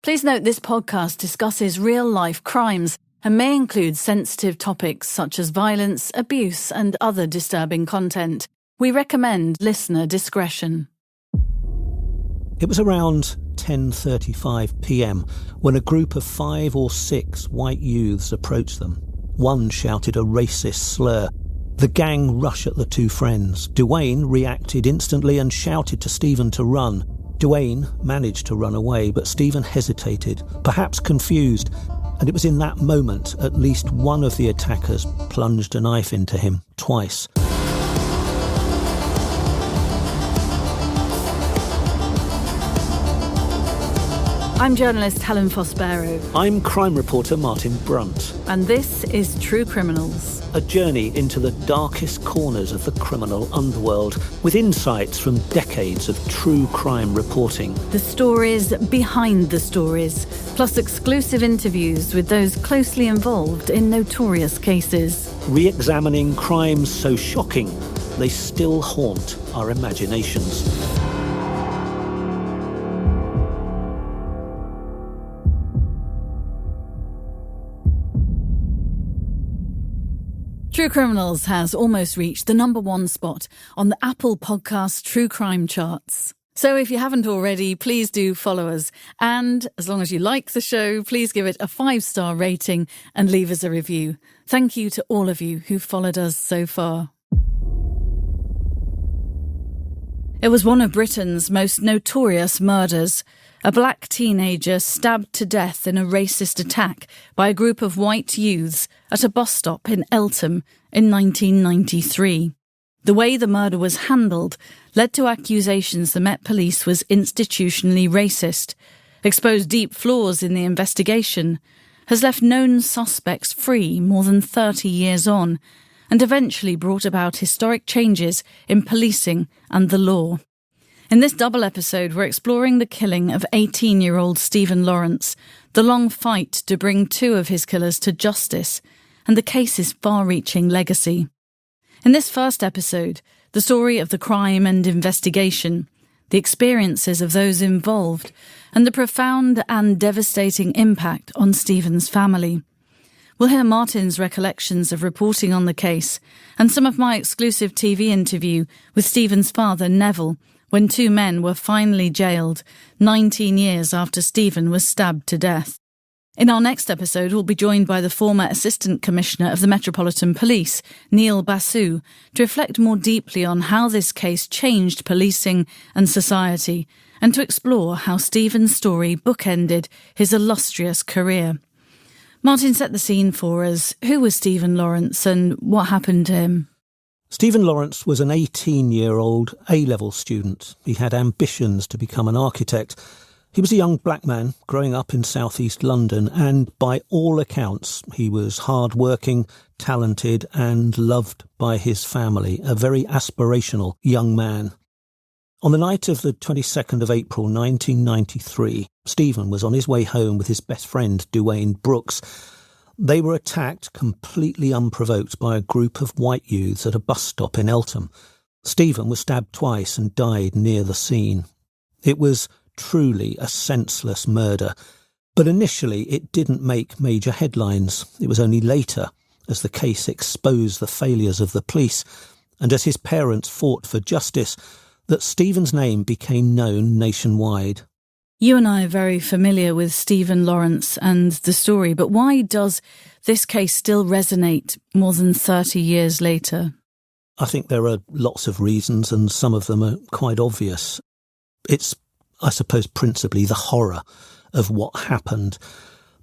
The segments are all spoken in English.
Please note this podcast discusses real-life crimes and may include sensitive topics such as violence, abuse, and other disturbing content. We recommend listener discretion. It was around 10:35 p.m. when a group of 5 or 6 white youths approached them. One shouted a racist slur. The gang rushed at the two friends. Duane reacted instantly and shouted to Stephen to run. Duane managed to run away, but Stephen hesitated, perhaps confused, and it was in that moment at least one of the attackers plunged a knife into him twice. I'm journalist Helen Fospero. I'm crime reporter Martin Brunt. And this is True Criminals. A journey into the darkest corners of the criminal underworld, with insights from decades of true crime reporting. The stories behind the stories, plus exclusive interviews with those closely involved in notorious cases. Re-examining crimes so shocking, they still haunt our imaginations. True Criminals has almost reached the #1 spot on the Apple Podcast True Crime charts. So if you haven't already, please do follow us. And as long as you like the show, please give it a 5-star rating and leave us a review. Thank you to all of you who've followed us so far. It was one of Britain's most notorious murders. A black teenager stabbed to death in a racist attack by a group of white youths at a bus stop in Eltham in 1993. The way the murder was handled led to accusations the Met Police was institutionally racist, exposed deep flaws in the investigation, has left known suspects free more than 30 years on, and eventually brought about historic changes in policing and the law. In this double episode, we're exploring the killing of 18-year-old Stephen Lawrence, the long fight to bring 2 of his killers to justice, and the case's far-reaching legacy. In this first episode, the story of the crime and investigation, the experiences of those involved, and the profound and devastating impact on Stephen's family. We'll hear Martin's recollections of reporting on the case, and some of my exclusive TV interview with Stephen's father, Neville, when 2 men were finally jailed 19 years after Stephen was stabbed to death. In our next episode, we'll be joined by the former Assistant Commissioner of the Metropolitan Police, Neil Basu, to reflect more deeply on how this case changed policing and society, and to explore how Stephen's story bookended his illustrious career. Martin set the scene for us. Who was Stephen Lawrence and what happened to him? Stephen Lawrence was an 18-year-old A-level student. He had ambitions to become an architect. He was a young black man growing up in southeast London, and by all accounts, he was hard-working, talented, and loved by his family, a very aspirational young man. On the night of the 22nd of April 1993, Stephen was on his way home with his best friend, Doreen Brooks. They were attacked completely unprovoked by a group of white youths at a bus stop in Eltham. Stephen was stabbed twice and died near the scene. It was truly a senseless murder, but initially it didn't make major headlines. It was only later, as the case exposed the failures of the police, and as his parents fought for justice, that Stephen's name became known nationwide. You and I are very familiar with Stephen Lawrence and the story, but why does this case still resonate more than 30 years later? I think there are lots of reasons, and some of them are quite obvious. It's, I suppose, principally the horror of what happened,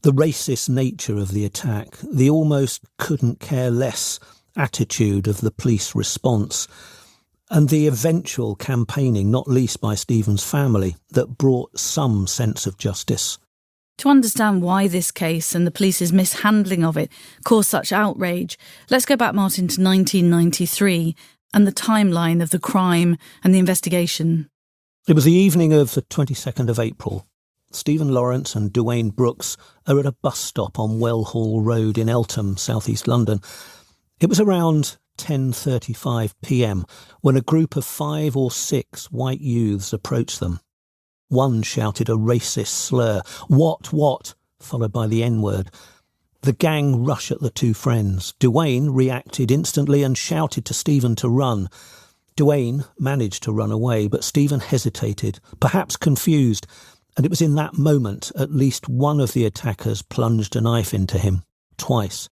the racist nature of the attack, the almost couldn't care less attitude of the police response, and the eventual campaigning, not least by Stephen's family, that brought some sense of justice. To understand why this case and the police's mishandling of it caused such outrage, let's go back, Martin, to 1993 and the timeline of the crime and the investigation. It was the evening of the 22nd of April. Stephen Lawrence and Doreen Brooks are at a bus stop on Wellhall Road in Eltham, southeast London. It was around 10:35 p.m. when a group of 5 or 6 white youths approached them. One shouted a racist slur, what, followed by the N-word. The gang rushed at the two friends. Duane reacted instantly and shouted to Stephen to run. Duane managed to run away, but Stephen hesitated, perhaps confused, and it was in that moment at least one of the attackers plunged a knife into him, twice.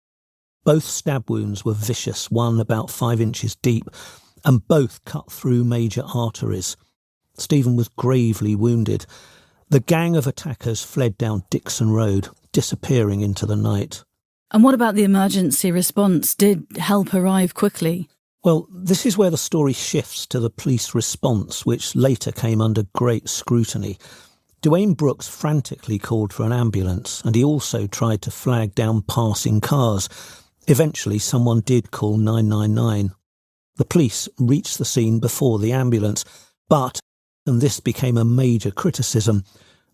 Both stab wounds were vicious, one about 5 inches deep, and both cut through major arteries. Stephen was gravely wounded. The gang of attackers fled down Dixon Road, disappearing into the night. And what about the emergency response? Did help arrive quickly? Well, this is where the story shifts to the police response, which later came under great scrutiny. Duane Brooks frantically called for an ambulance, and he also tried to flag down passing cars. Eventually, someone did call 999. The police reached the scene before the ambulance, but, and this became a major criticism,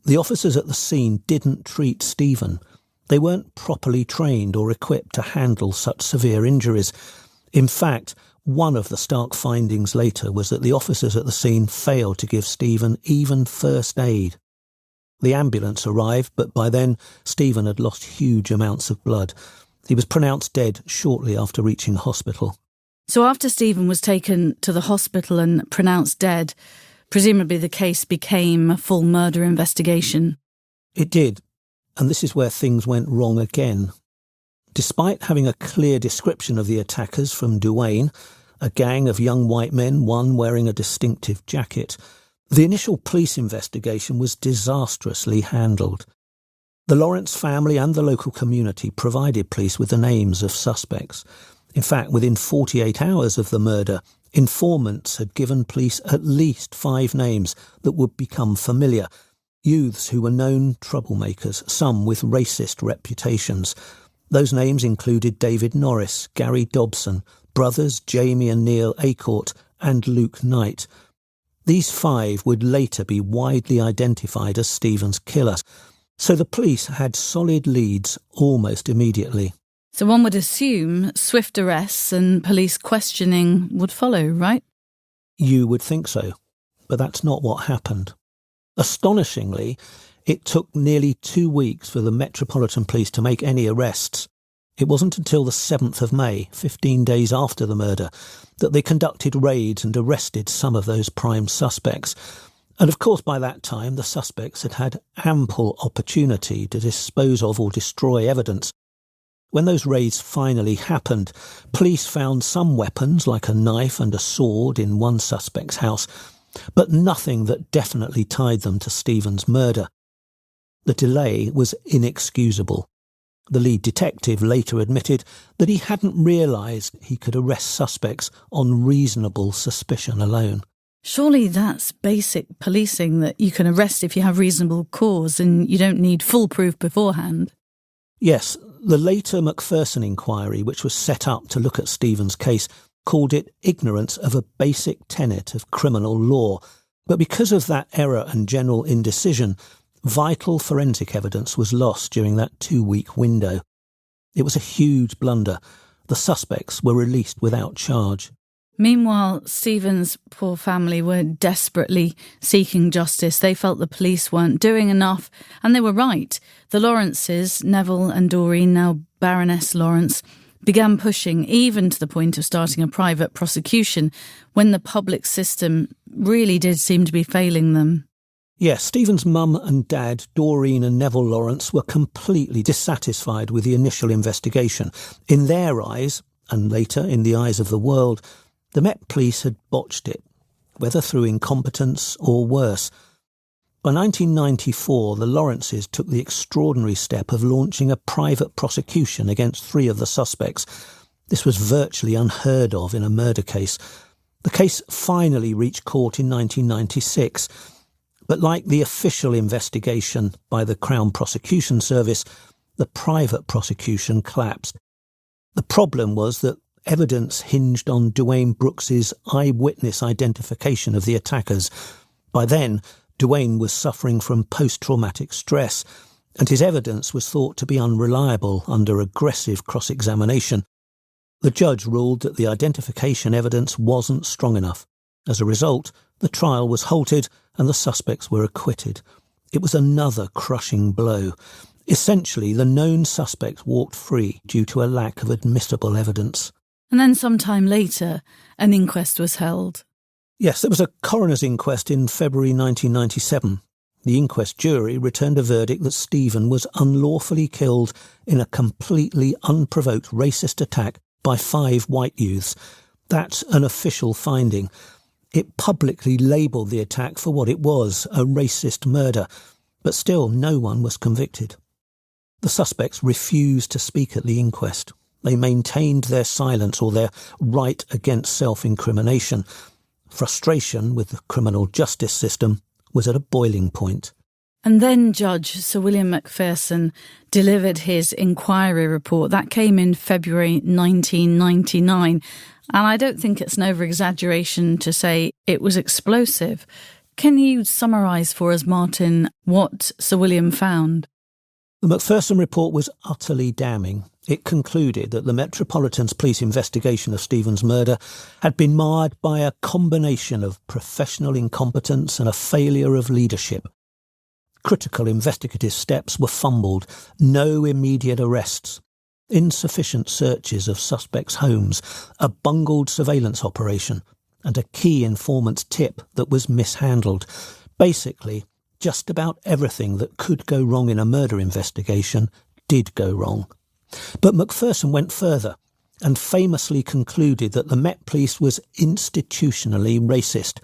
the officers at the scene didn't treat Stephen. They weren't properly trained or equipped to handle such severe injuries. In fact, one of the stark findings later was that the officers at the scene failed to give Stephen even first aid. The ambulance arrived, but by then Stephen had lost huge amounts of blood. He was pronounced dead shortly after reaching hospital. So after Stephen was taken to the hospital and pronounced dead, presumably the case became a full murder investigation. It did, and this is where things went wrong again. Despite having a clear description of the attackers from Duane, a gang of young white men, one wearing a distinctive jacket, the initial police investigation was disastrously handled. The Lawrence family and the local community provided police with the names of suspects. In fact, within 48 hours of the murder, informants had given police at least 5 names that would become familiar. Youths who were known troublemakers, some with racist reputations. Those names included David Norris, Gary Dobson, brothers Jamie and Neil Acorte, and Luke Knight. These 5 would later be widely identified as Stephen's killers, so the police had solid leads almost immediately. So one would assume swift arrests and police questioning would follow, right? You would think so, but that's not what happened. Astonishingly, it took nearly 2 weeks for the Metropolitan Police to make any arrests. It wasn't until the 7th of May, 15 days after the murder, that they conducted raids and arrested some of those prime suspects. And of course, by that time, the suspects had had ample opportunity to dispose of or destroy evidence. When those raids finally happened, police found some weapons, like a knife and a sword, in one suspect's house, but nothing that definitely tied them to Stephen's murder. The delay was inexcusable. The lead detective later admitted that he hadn't realised he could arrest suspects on reasonable suspicion alone. Surely that's basic policing, that you can arrest if you have reasonable cause and you don't need full proof beforehand. Yes, the later Macpherson inquiry, which was set up to look at Stephen's case, called it ignorance of a basic tenet of criminal law. But because of that error and general indecision, vital forensic evidence was lost during that 2-week window. It was a huge blunder. The suspects were released without charge. Meanwhile, Stephen's poor family were desperately seeking justice. They felt the police weren't doing enough, and they were right. The Lawrences, Neville and Doreen, now Baroness Lawrence, began pushing, even to the point of starting a private prosecution, when the public system really did seem to be failing them. Yes, Stephen's mum and dad, Doreen and Neville Lawrence, were completely dissatisfied with the initial investigation. In their eyes, and later in the eyes of the world, the Met Police had botched it, whether through incompetence or worse. By 1994, the Lawrences took the extraordinary step of launching a private prosecution against 3 of the suspects. This was virtually unheard of in a murder case. The case finally reached court in 1996, but like the official investigation by the Crown Prosecution Service, the private prosecution collapsed. The problem was that evidence hinged on Duane Brooks's eyewitness identification of the attackers. By then, Duane was suffering from post-traumatic stress, and his evidence was thought to be unreliable under aggressive cross-examination. The judge ruled that the identification evidence wasn't strong enough. As a result, the trial was halted and the suspects were acquitted. It was another crushing blow. Essentially, the known suspects walked free due to a lack of admissible evidence. And then sometime later, an inquest was held. Yes, there was a coroner's inquest in February 1997. The inquest jury returned a verdict that Stephen was unlawfully killed in a completely unprovoked racist attack by 5 white youths. That's an official finding. It publicly labelled the attack for what it was, a racist murder, but still no one was convicted. The suspects refused to speak at the inquest. They maintained their silence or their right against self-incrimination. Frustration with the criminal justice system was at a boiling point. And then Judge Sir William Macpherson delivered his inquiry report. That came in February 1999. And I don't think it's an over-exaggeration to say it was explosive. Can you summarise for us, Martin, what Sir William found? The Macpherson report was utterly damning. It concluded that the Metropolitan Police investigation of Stephen's murder had been marred by a combination of professional incompetence and a failure of leadership. Critical investigative steps were fumbled, no immediate arrests, insufficient searches of suspects' homes, a bungled surveillance operation, and a key informant's tip that was mishandled. Basically, just about everything that could go wrong in a murder investigation did go wrong. But Macpherson went further and famously concluded that the Met Police was institutionally racist.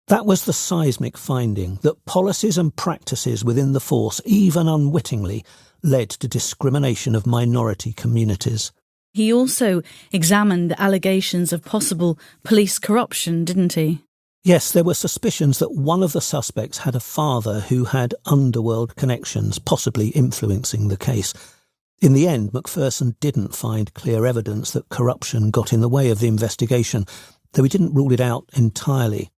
That was the seismic finding, that policies and practices within the force, even unwittingly, led to discrimination of minority communities. He also examined allegations of possible police corruption, didn't he? Yes, there were suspicions that one of the suspects had a father who had underworld connections, possibly influencing the case. In the end, Macpherson didn't find clear evidence that corruption got in the way of the investigation, though he didn't rule it out entirely.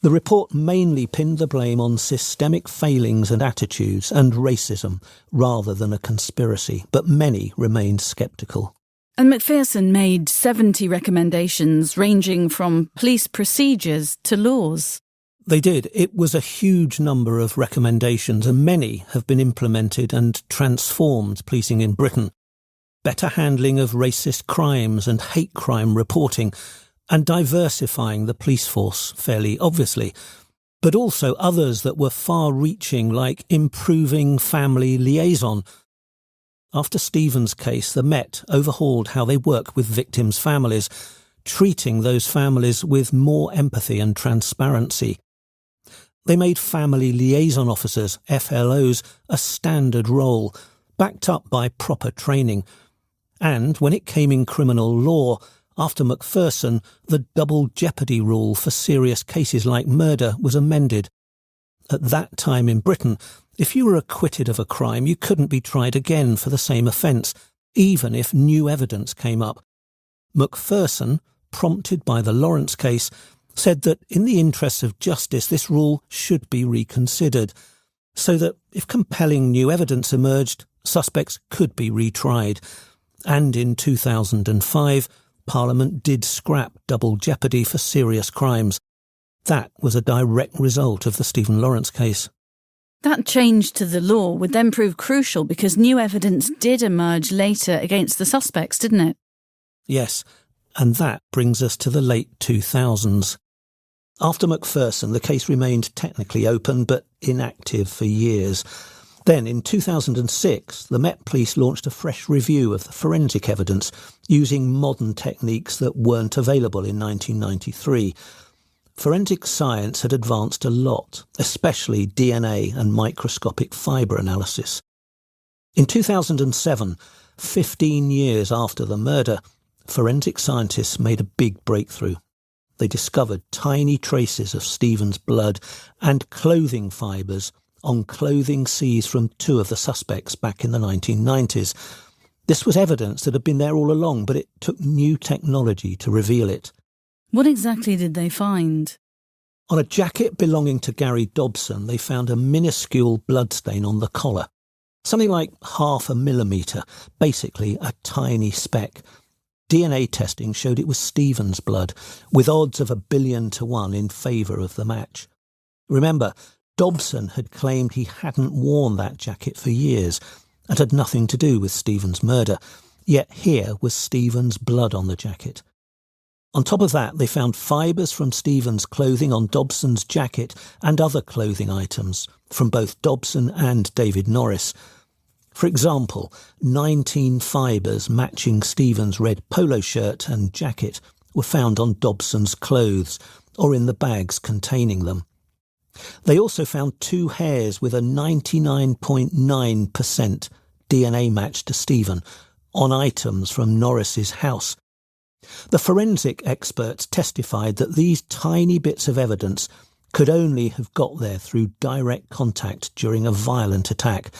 The report mainly pinned the blame on systemic failings and attitudes and racism rather than a conspiracy, but many remained sceptical. And Macpherson made 70 recommendations ranging from police procedures to laws. They did. It was a huge number of recommendations, and many have been implemented and transformed policing in Britain. Better handling of racist crimes and hate crime reporting, and diversifying the police force, fairly obviously, but also others that were far-reaching, like improving family liaison. After Stephen's case, the Met overhauled how they work with victims' families, treating those families with more empathy and transparency. They made family liaison officers, FLOs, a standard role, backed up by proper training. And when it came in criminal law, after Macpherson, the double jeopardy rule for serious cases like murder was amended. At that time in Britain, if you were acquitted of a crime, you couldn't be tried again for the same offence, even if new evidence came up. Macpherson, prompted by the Lawrence case, said that in the interests of justice this rule should be reconsidered, so that if compelling new evidence emerged, suspects could be retried. And in 2005, Parliament did scrap double jeopardy for serious crimes. That was a direct result of the Stephen Lawrence case. That change to the law would then prove crucial because new evidence did emerge later against the suspects, didn't it? Yes, and that brings us to the late 2000s. After Macpherson, the case remained technically open but inactive for years. Then, in 2006, the Met Police launched a fresh review of the forensic evidence using modern techniques that weren't available in 1993. Forensic science had advanced a lot, especially DNA and microscopic fibre analysis. In 2007, 15 years after the murder, forensic scientists made a big breakthrough. They discovered tiny traces of Stephen's blood and clothing fibres on clothing seized from 2 of the suspects back in the 1990s. This was evidence that had been there all along, but it took new technology to reveal it. What exactly did they find? On a jacket belonging to Gary Dobson, they found a minuscule bloodstain on the collar. Something like 0.5 millimetre, basically a tiny speck. DNA testing showed it was Stephen's blood, with odds of 1,000,000,000 to 1 in favour of the match. Remember, Dobson had claimed he hadn't worn that jacket for years and had nothing to do with Stephen's murder, yet here was Stephen's blood on the jacket. On top of that, they found fibres from Stephen's clothing on Dobson's jacket and other clothing items from both Dobson and David Norris. For example, 19 fibres matching Stephen's red polo shirt and jacket were found on Dobson's clothes or in the bags containing them. They also found 2 hairs with a 99.9% DNA match to Stephen on items from Norris's house. The forensic experts testified that these tiny bits of evidence could only have got there through direct contact during a violent attack.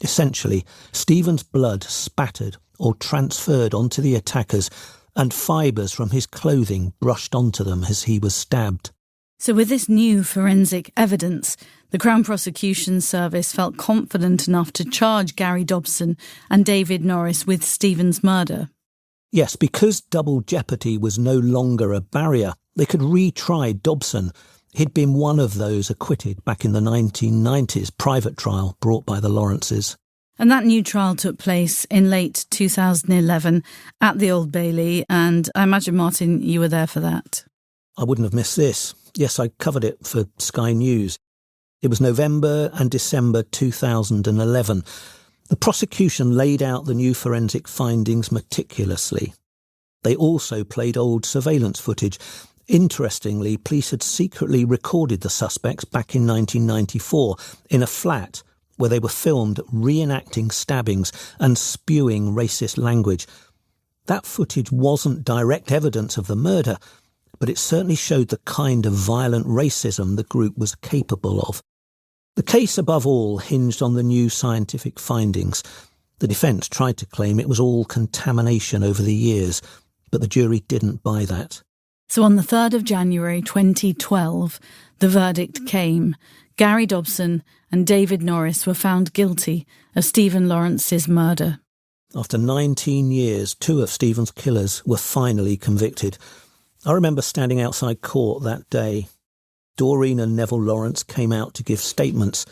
Essentially, Stephen's blood spattered or transferred onto the attackers, and fibres from his clothing brushed onto them as he was stabbed. So with this new forensic evidence, the Crown Prosecution Service felt confident enough to charge Gary Dobson and David Norris with Stephen's murder. Yes, because double jeopardy was no longer a barrier, they could retry Dobson. He'd been one of those acquitted back in the 1990s private trial brought by the Lawrences. And that new trial took place in late 2011 at the Old Bailey, and I imagine, Martin, you were there for that. I wouldn't have missed this. Yes, I covered it for Sky News. It was November and December 2011. The prosecution laid out the new forensic findings meticulously. They also played old surveillance footage. Interestingly, police had secretly recorded the suspects back in 1994 in a flat where they were filmed reenacting stabbings and spewing racist language. That footage wasn't direct evidence of the murder, but it certainly showed the kind of violent racism the group was capable of. The case, above all, hinged on the new scientific findings. The defence tried to claim it was all contamination over the years, but the jury didn't buy that. So on the 3rd of January 2012, the verdict came. Gary Dobson and David Norris were found guilty of Stephen Lawrence's murder. After 19 years, 2 of Stephen's killers were finally convicted. I remember standing outside court that day. Doreen and Neville Lawrence came out to give statements.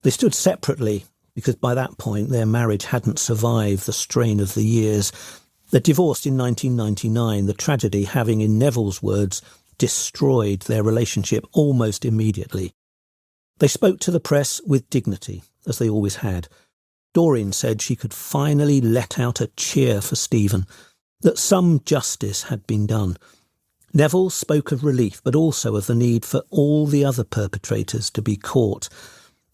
They stood separately because by that point their marriage hadn't survived the strain of the years. They divorced in 1999, the tragedy having, in Neville's words, destroyed their relationship almost immediately. They spoke to the press with dignity, as they always had. Doreen said she could finally let out a cheer for Stephen, that some justice had been done. Neville spoke of relief, but also of the need for all the other perpetrators to be caught.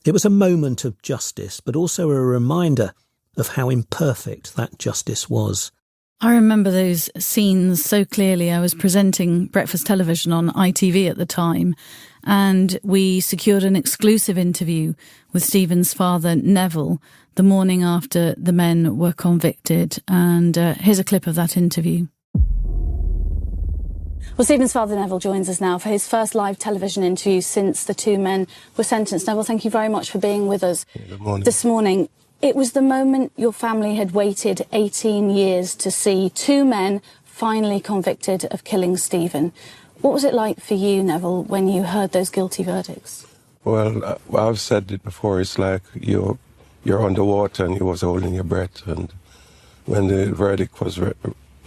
It was a moment of justice, but also a reminder of how imperfect that justice was. I remember those scenes so clearly. I was presenting breakfast television on ITV at the time, and we secured an exclusive interview with Stephen's father, Neville, the morning after the men were convicted. And here's a clip of that interview. Well, Stephen's father, Neville, joins us now for his first live television interview since the 2 men were sentenced. Neville, thank you very much for being with us this morning. It was the moment your family had waited 18 years to see, 2 men finally convicted of killing Stephen. What was it like for you, Neville, when you heard those guilty verdicts? Well, I've said it before, it's like you're underwater and you was holding your breath, and when the verdict was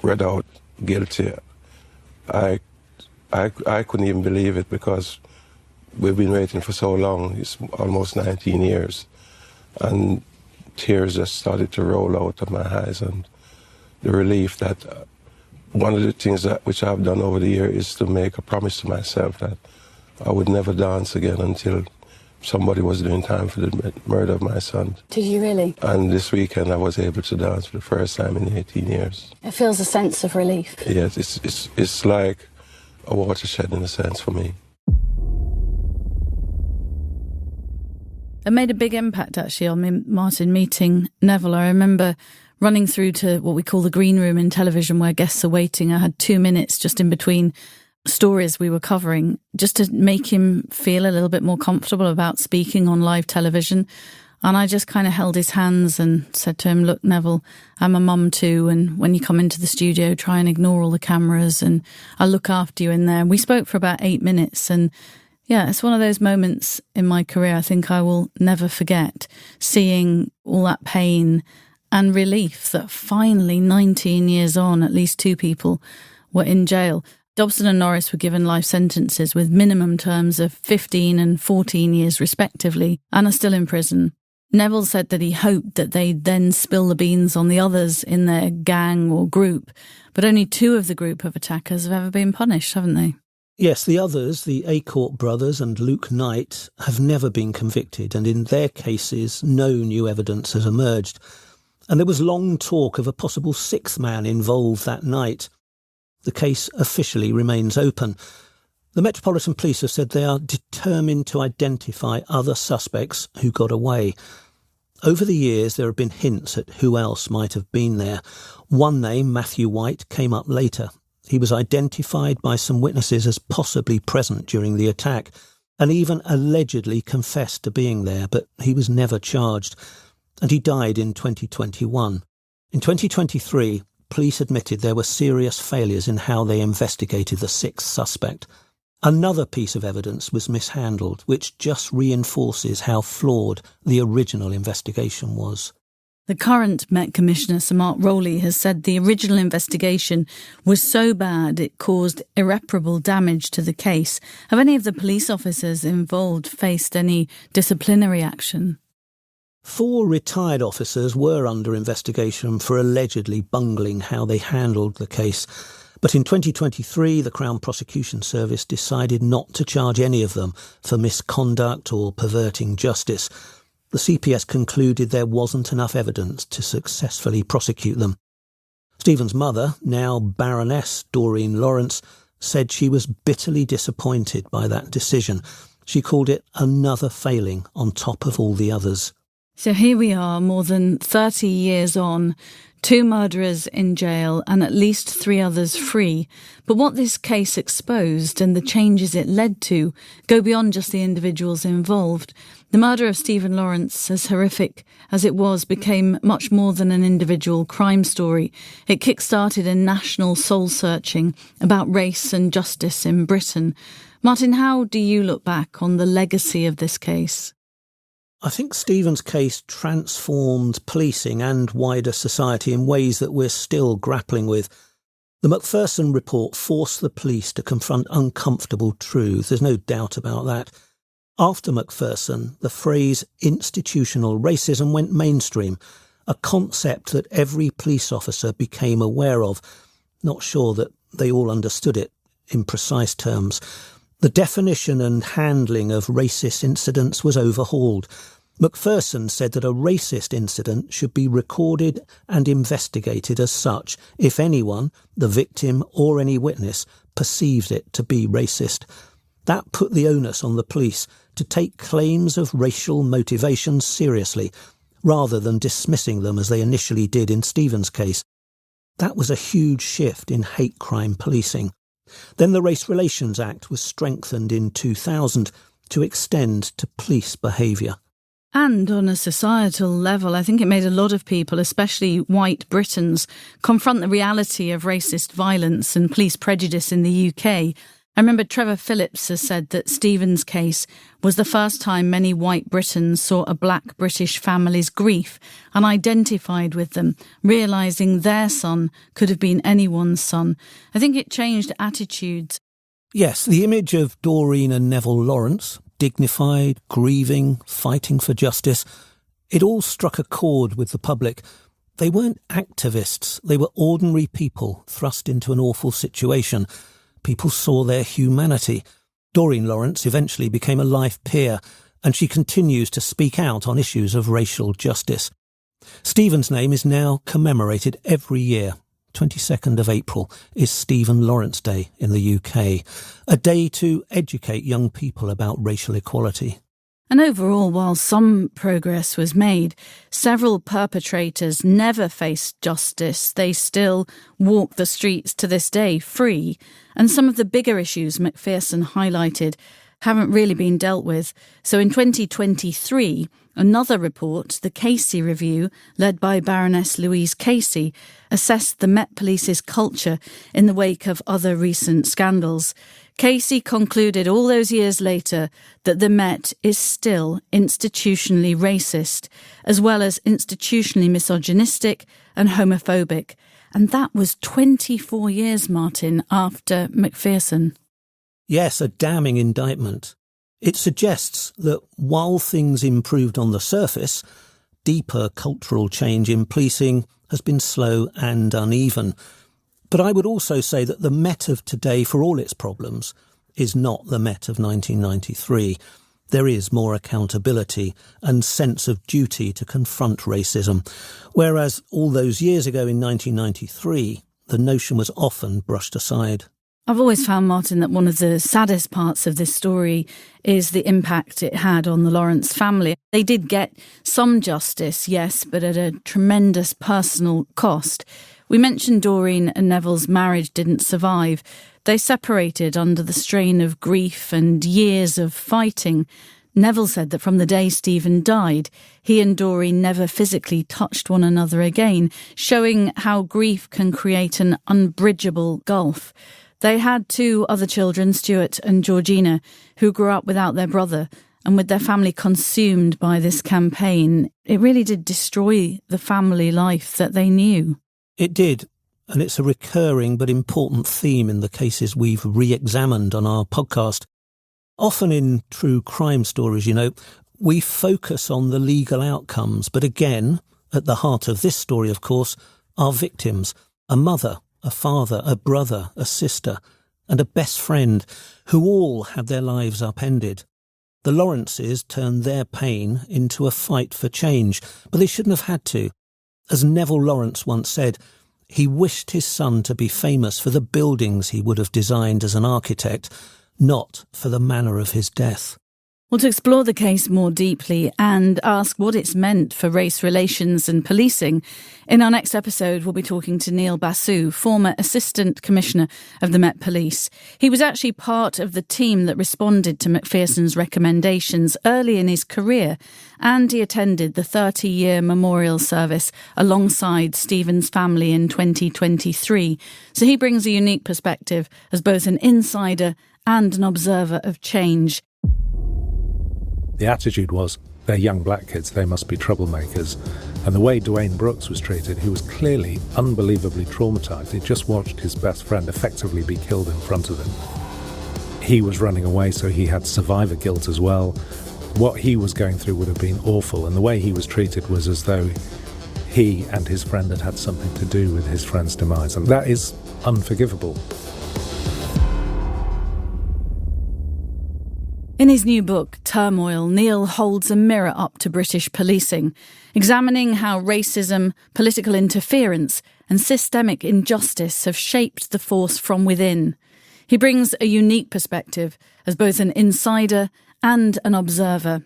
read out, guilty, I couldn't even believe it, because we've been waiting for so long. It's almost 19 years. And tears just started to roll out of my eyes, and the relief that one of the things which I've done over the years is to make a promise to myself that I would never dance again until somebody was doing time for the murder of my son. Did you really? And this weekend I was able to dance for the first time in 18 years. It feels a sense of relief. Yes, it's like a watershed in a sense for me. It made a big impact, actually, on me, Martin, meeting Neville. I remember running through to what we call the green room in television, where guests are waiting. I had 2 minutes just in between stories we were covering, just to make him feel a little bit more comfortable about speaking on live television. And I just kind of held his hands and said to him, look, Neville, I'm a mum too, and when you come into the studio, try and ignore all the cameras and I'll look after you in there. And we spoke for about 8 minutes, and yeah, it's one of those moments in my career I think I will never forget, seeing all that pain and relief that finally, 19 years on, at least 2 people were in jail. Dobson and Norris were given life sentences with minimum terms of 15 and 14 years respectively, and are still in prison. Neville said that he hoped that they'd then spill the beans on the others in their gang or group, but only 2 of the group of attackers have ever been punished, haven't they? Yes, the others, the Acourt brothers and Luke Knight, have never been convicted, and in their cases no new evidence has emerged. And there was long talk of a possible 6th man involved that night. The case officially remains open. The Metropolitan Police have said they are determined to identify other suspects who got away. Over the years, there have been hints at who else might have been there. One name, Matthew White, came up later. He was identified by some witnesses as possibly present during the attack, and even allegedly confessed to being there, but he was never charged, and he died in 2021. In 2023, police admitted there were serious failures in how they investigated the 6th suspect. Another piece of evidence was mishandled, which just reinforces how flawed the original investigation was. The current Met Commissioner, Sir Mark Rowley, has said the original investigation was so bad it caused irreparable damage to the case. Have any of the police officers involved faced any disciplinary action? 4 retired officers were under investigation for allegedly bungling how they handled the case. But in 2023, the Crown Prosecution Service decided not to charge any of them for misconduct or perverting justice. The CPS concluded there wasn't enough evidence to successfully prosecute them. Stephen's mother, now Baroness Doreen Lawrence, said she was bitterly disappointed by that decision. She called it another failing on top of all the others. So here we are, more than 30 years on, 2 murderers in jail and at least 3 others free. But what this case exposed and the changes it led to go beyond just the individuals involved. The murder of Stephen Lawrence, as horrific as it was, became much more than an individual crime story. It kick-started a national soul-searching about race and justice in Britain. Martin, how do you look back on the legacy of this case? I think Stephen's case transformed policing and wider society in ways that we're still grappling with. The Macpherson report forced the police to confront uncomfortable truths, there's no doubt about that. After Macpherson, the phrase institutional racism went mainstream, a concept that every police officer became aware of. Not sure that they all understood it in precise terms. The definition and handling of racist incidents was overhauled. Macpherson said that a racist incident should be recorded and investigated as such if anyone, the victim or any witness, perceives it to be racist. That put the onus on the police to take claims of racial motivations seriously, rather than dismissing them as they initially did in Stephen's case. That was a huge shift in hate crime policing. Then the Race Relations Act was strengthened in 2000 to extend to police behaviour. And on a societal level, I think it made a lot of people, especially white Britons, confront the reality of racist violence and police prejudice in the UK. I remember Trevor Phillips has said that Stephen's case was the first time many white Britons saw a black British family's grief and identified with them, realising their son could have been anyone's son. I think it changed attitudes. Yes, the image of Doreen and Neville Lawrence, dignified, grieving, fighting for justice, it all struck a chord with the public. They weren't activists, they were ordinary people thrust into an awful situation. People saw their humanity. Doreen Lawrence eventually became a life peer, and she continues to speak out on issues of racial justice. Stephen's name is now commemorated every year. 22nd of April is Stephen Lawrence Day in the UK, a day to educate young people about racial equality. And overall, while some progress was made, several perpetrators never faced justice. They still walk the streets to this day free. And some of the bigger issues Macpherson highlighted, haven't really been dealt with. So in 2023, another report, the Casey Review, led by Baroness Louise Casey, assessed the Met Police's culture in the wake of other recent scandals. Casey concluded all those years later that the Met is still institutionally racist, as well as institutionally misogynistic and homophobic. And that was 24 years, Martin, after Macpherson. Yes, a damning indictment. It suggests that while things improved on the surface, deeper cultural change in policing has been slow and uneven. But I would also say that the Met of today, for all its problems, is not the Met of 1993. There is more accountability and sense of duty to confront racism, whereas all those years ago in 1993, the notion was often brushed aside. I've always found, Martin, that one of the saddest parts of this story is the impact it had on the Lawrence family. They did get some justice, yes, but at a tremendous personal cost. We mentioned Doreen and Neville's marriage didn't survive. They separated under the strain of grief and years of fighting. Neville said that from the day Stephen died, he and Doreen never physically touched one another again, showing how grief can create an unbridgeable gulf. They had 2 other children, Stuart and Georgina, who grew up without their brother, and with their family consumed by this campaign, it really did destroy the family life that they knew. It did, and it's a recurring but important theme in the cases we've re-examined on our podcast. Often in true crime stories, we focus on the legal outcomes, but again, at the heart of this story, of course, are victims, a mother, a father, a brother, a sister, and a best friend who all had their lives upended. The Lawrences turned their pain into a fight for change, but they shouldn't have had to. As Neville Lawrence once said, he wished his son to be famous for the buildings he would have designed as an architect, not for the manner of his death. Well, to explore the case more deeply and ask what it's meant for race relations and policing, in our next episode we'll be talking to Neil Basu, former Assistant Commissioner of the Met Police. He was actually part of the team that responded to Macpherson's recommendations early in his career, and he attended the 30-year memorial service alongside Stephen's family in 2023. So he brings a unique perspective as both an insider and an observer of change. The attitude was, they're young black kids, they must be troublemakers. And the way Dwayne Brooks was treated, he was clearly unbelievably traumatised. He just watched his best friend effectively be killed in front of him. He was running away, so he had survivor guilt as well. What he was going through would have been awful, and the way he was treated was as though he and his friend had had something to do with his friend's demise, and that is unforgivable. In his new book, Turmoil, Neil holds a mirror up to British policing, examining how racism, political interference and systemic injustice have shaped the force from within. He brings a unique perspective as both an insider and an observer.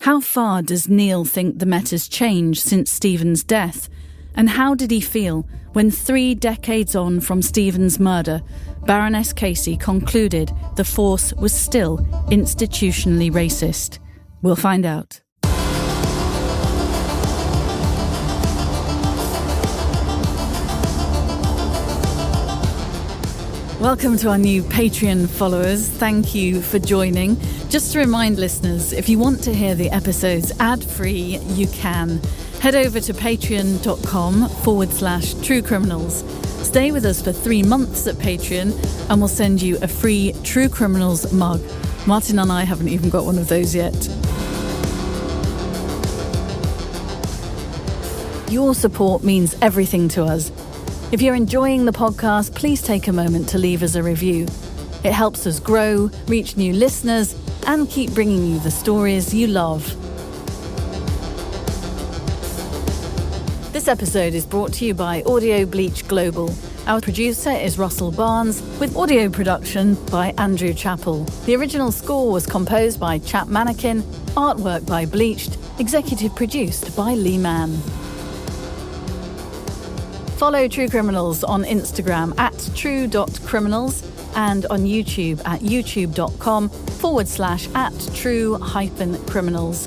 How far does Neil think the Met has changed since Stephen's death? And how did he feel when 3 decades on from Stephen's murder, Baroness Casey concluded the force was still institutionally racist? We'll find out. Welcome to our new Patreon followers.6Thank you for joining. Just to remind listeners, if you want to hear the episodes ad-free, you can. Head over to patreon.com/True Criminals. Stay with us for 3 months at Patreon and we'll send you a free True Criminals mug. Martin and I haven't even got one of those yet. Your support means everything to us. If you're enjoying the podcast, please take a moment to leave us a review. It helps us grow, reach new listeners, and keep bringing you the stories you love. This episode is brought to you by Audio Bleach Global. Our producer is Russell Barnes, with audio production by Andrew Chappell. The original score was composed by Chap Mannequin, artwork by Bleached, executive produced by Lee Mann. Follow True Criminals on Instagram at true.criminals and on YouTube at youtube.com/@true-criminals.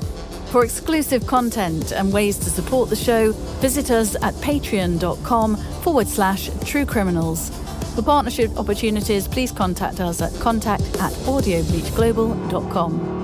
For exclusive content and ways to support the show, visit us at patreon.com/True Criminals. For partnership opportunities, please contact us at contact@audiobleachglobal.com.